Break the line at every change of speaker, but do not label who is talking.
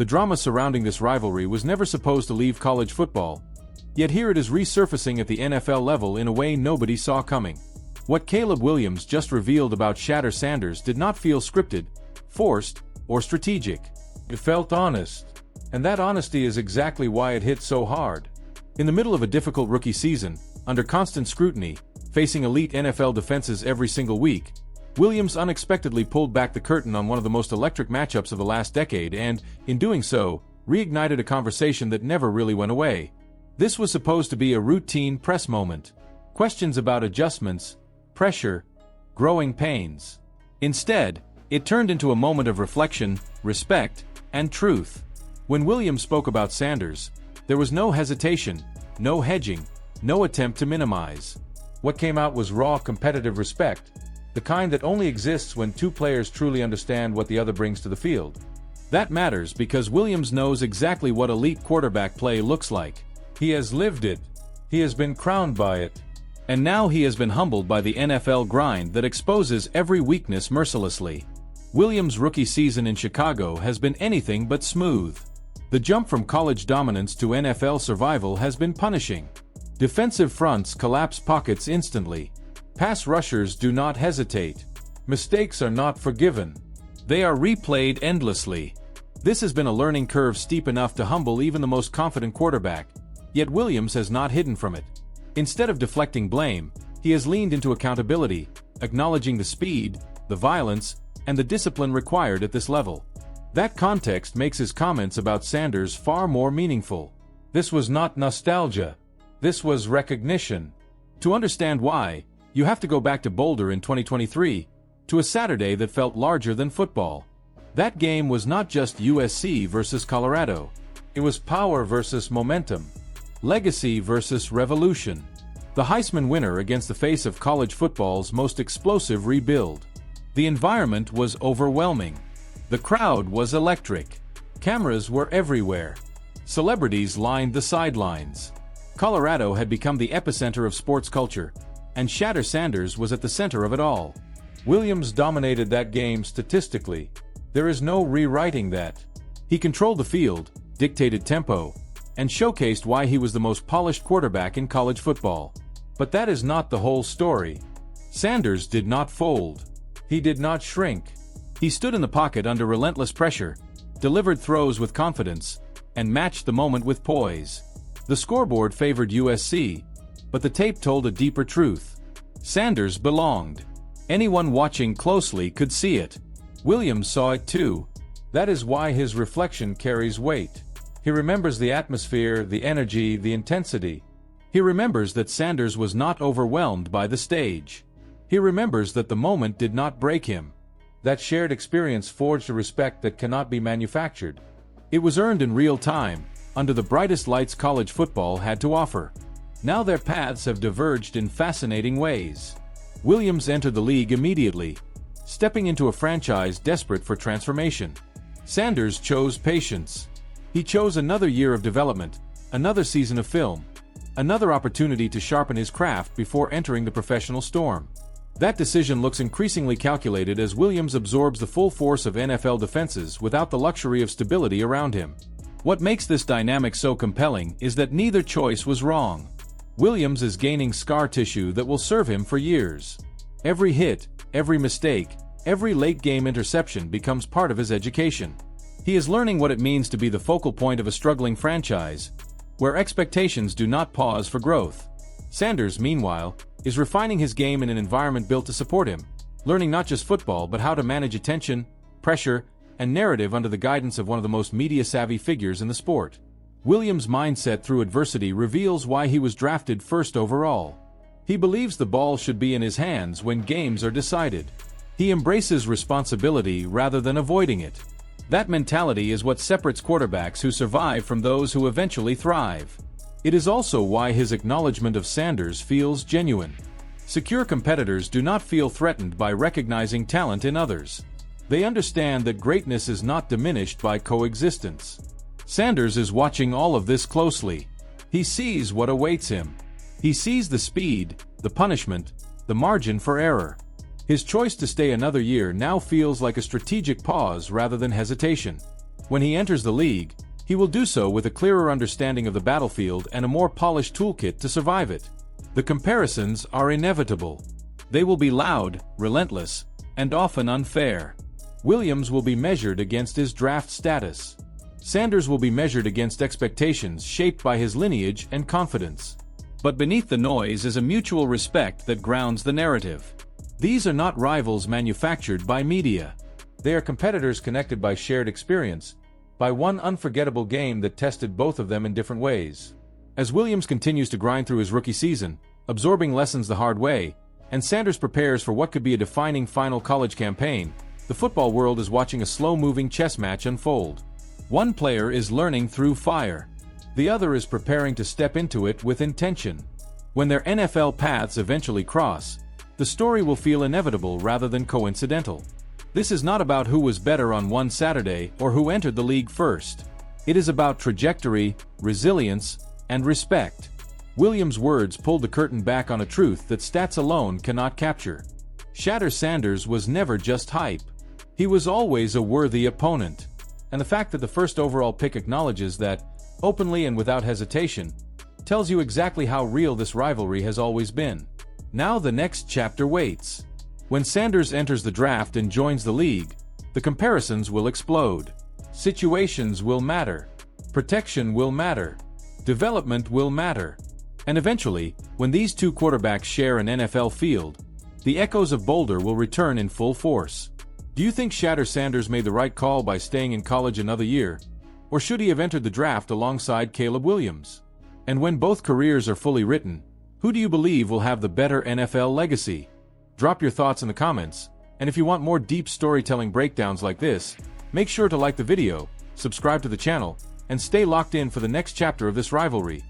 The drama surrounding this rivalry was never supposed to leave college football, yet here it is resurfacing at the NFL level in a way nobody saw coming. What Caleb Williams just revealed about Shadur Sanders did not feel scripted, forced, or strategic. It felt honest. And that honesty is exactly why it hit so hard. In the middle of a difficult rookie season, under constant scrutiny, facing elite NFL defenses every single week, Williams unexpectedly pulled back the curtain on one of the most electric matchups of the last decade and, in doing so, reignited a conversation that never really went away. This was supposed to be a routine press moment. Questions about adjustments, pressure, growing pains. Instead, it turned into a moment of reflection, respect, and truth. When Williams spoke about Sanders, there was no hesitation, no hedging, no attempt to minimize. What came out was raw competitive respect, the kind that only exists when two players truly understand what the other brings to the field. That matters because Williams knows exactly what elite quarterback play looks like. He has lived it. He has been crowned by it. And now he has been humbled by the NFL grind that exposes every weakness mercilessly. Williams' rookie season in Chicago has been anything but smooth. The jump from college dominance to NFL survival has been punishing. Defensive fronts collapse pockets instantly. Pass rushers do not hesitate. Mistakes are not forgiven. They are replayed endlessly. This has been a learning curve steep enough to humble even the most confident quarterback, yet Williams has not hidden from it. Instead of deflecting blame, he has leaned into accountability, acknowledging the speed, the violence, and the discipline required at this level. That context makes his comments about Sanders far more meaningful. This was not nostalgia. This was recognition. To understand why, you have to go back to Boulder in 2023, to a Saturday that felt larger than football. That game was not just USC versus Colorado. It was power versus momentum, legacy versus revolution. The Heisman winner against the face of college football's most explosive rebuild. The environment was overwhelming. The crowd was electric. Cameras were everywhere. Celebrities lined the sidelines. Colorado had become the epicenter of sports culture, and Shadur Sanders was at the center of it all. Williams dominated that game statistically. There is no rewriting that. He controlled the field, dictated tempo, and showcased why he was the most polished quarterback in college football. But that is not the whole story. Sanders did not fold. He did not shrink. He stood in the pocket under relentless pressure, delivered throws with confidence, and matched the moment with poise. The scoreboard favored USC, but the tape told a deeper truth. Sanders belonged. Anyone watching closely could see it. Williams saw it too. That is why his reflection carries weight. He remembers the atmosphere, the energy, the intensity. He remembers that Sanders was not overwhelmed by the stage. He remembers that the moment did not break him. That shared experience forged a respect that cannot be manufactured. It was earned in real time, under the brightest lights college football had to offer. Now their paths have diverged in fascinating ways. Williams entered the league immediately, stepping into a franchise desperate for transformation. Sanders chose patience. He chose another year of development, another season of film, another opportunity to sharpen his craft before entering the professional storm. That decision looks increasingly calculated as Williams absorbs the full force of NFL defenses without the luxury of stability around him. What makes this dynamic so compelling is that neither choice was wrong. Williams is gaining scar tissue that will serve him for years. Every hit, every mistake, every late-game interception becomes part of his education. He is learning what it means to be the focal point of a struggling franchise, where expectations do not pause for growth. Sanders, meanwhile, is refining his game in an environment built to support him, learning not just football but how to manage attention, pressure, and narrative under the guidance of one of the most media-savvy figures in the sport. Williams' mindset through adversity reveals why he was drafted first overall. He believes the ball should be in his hands when games are decided. He embraces responsibility rather than avoiding it. That mentality is what separates quarterbacks who survive from those who eventually thrive. It is also why his acknowledgement of Sanders feels genuine. Secure competitors do not feel threatened by recognizing talent in others. They understand that greatness is not diminished by coexistence. Sanders is watching all of this closely. He sees what awaits him. He sees the speed, the punishment, the margin for error. His choice to stay another year now feels like a strategic pause rather than hesitation. When he enters the league, he will do so with a clearer understanding of the battlefield and a more polished toolkit to survive it. The comparisons are inevitable. They will be loud, relentless, and often unfair. Williams will be measured against his draft status. Sanders will be measured against expectations shaped by his lineage and confidence. But beneath the noise is a mutual respect that grounds the narrative. These are not rivals manufactured by media. They are competitors connected by shared experience, by one unforgettable game that tested both of them in different ways. As Williams continues to grind through his rookie season, absorbing lessons the hard way, and Sanders prepares for what could be a defining final college campaign, the football world is watching a slow-moving chess match unfold. One player is learning through fire. The other is preparing to step into it with intention. When their NFL paths eventually cross, the story will feel inevitable rather than coincidental. This is not about who was better on one Saturday or who entered the league first. It is about trajectory, resilience, and respect. Williams' words pulled the curtain back on a truth that stats alone cannot capture. Shadur Sanders was never just hype. He was always a worthy opponent. And the fact that the first overall pick acknowledges that, openly and without hesitation, tells you exactly how real this rivalry has always been. Now the next chapter waits. When Sanders enters the draft and joins the league, the comparisons will explode. Situations will matter. Protection will matter. Development will matter. And eventually, when these two quarterbacks share an NFL field, the echoes of Boulder will return in full force. Do you think Shadur Sanders made the right call by staying in college another year? Or should he have entered the draft alongside Caleb Williams? And when both careers are fully written, who do you believe will have the better NFL legacy? Drop your thoughts in the comments, and if you want more deep storytelling breakdowns like this, make sure to like the video, subscribe to the channel, and stay locked in for the next chapter of this rivalry.